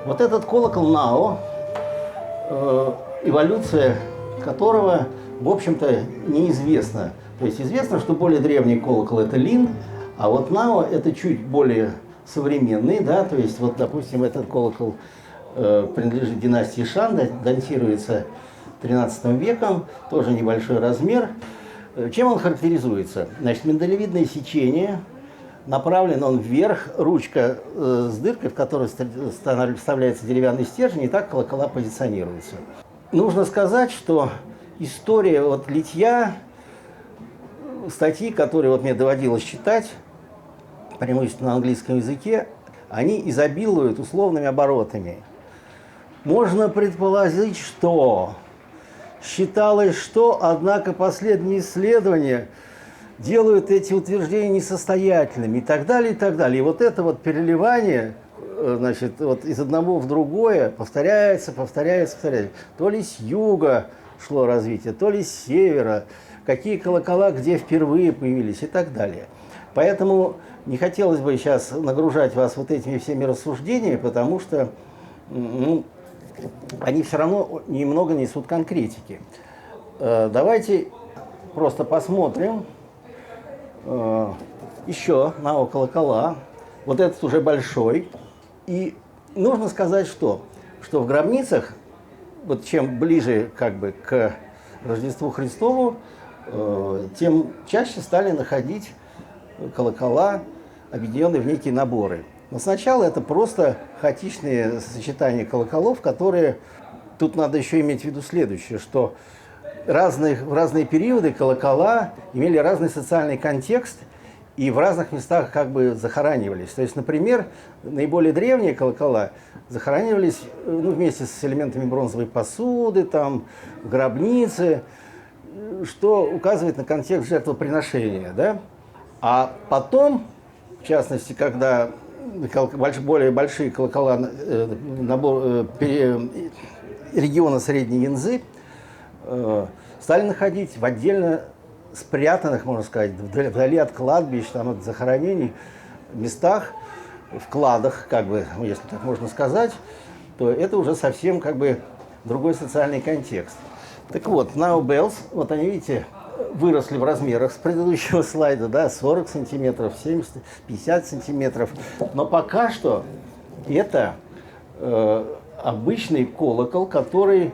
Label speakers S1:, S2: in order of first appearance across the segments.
S1: Вот этот колокол Нао, эволюция которого, в общем-то, неизвестна. То есть известно, что более древний колокол – это Лин, а вот Нао – это чуть более современный, да, то есть вот, допустим, этот колокол принадлежит династии Шан, датируется 13 веком, тоже небольшой размер. Чем он характеризуется? Значит, миндалевидное сечение, направлен он вверх, ручка с дыркой, в которой вставляется деревянный стержень, и так колокола позиционируются. Нужно сказать, что история вот литья, статьи, которые вот мне доводилось читать, преимущественно на английском языке, они изобилуют условными оборотами. Можно предположить, что считалось, что, однако, последние исследования делают эти утверждения несостоятельными и так далее, и так далее. И вот это вот переливание, значит, вот из одного в другое повторяется. То ли с юга шло развитие, то ли с севера, какие колокола где впервые появились и так далее. Поэтому не хотелось бы сейчас нагружать вас вот этими всеми рассуждениями, потому что они все равно немного несут конкретики. Давайте просто посмотрим еще на колокола. Вот этот уже большой. И нужно сказать, что в гробницах, вот чем ближе как бы к Рождеству Христову, тем чаще стали находить колокола, объединенные в некие наборы. Но сначала это просто хаотичные сочетания колоколов, которые... Тут надо еще иметь в виду следующее, что в разные периоды колокола имели разный социальный контекст и в разных местах как бы захоранивались. То есть, например, наиболее древние колокола захоранивались вместе с элементами бронзовой посуды, там, в гробнице, что указывает на контекст жертвоприношения. Да? А потом, в частности, когда более большие колокола региона Средней Янзы стали находить в отдельно спрятанных, можно сказать, вдали от кладбищ, там, от захоронений, местах, в кладах, как бы, если так можно сказать, то это уже совсем как бы другой социальный контекст. Так вот, Now Bells, вот они, видите, выросли в размерах с предыдущего слайда, да, 40 сантиметров, 70, 50 сантиметров. Но пока что это обычный колокол, который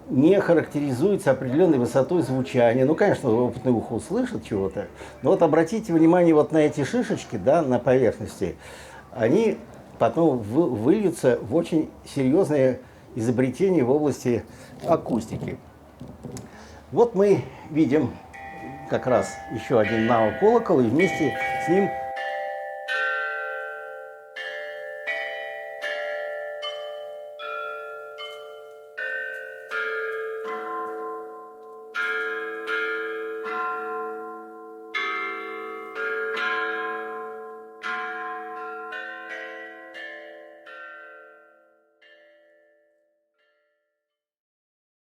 S1: не характеризуется определенной высотой звучания. Ну, конечно, опытное ухо услышит чего-то. Но вот обратите внимание вот на эти шишечки, да, на поверхности. Они потом выльются в очень серьезные изобретения в области акустики. Вот мы видим как раз еще один Нао колокол, и вместе с ним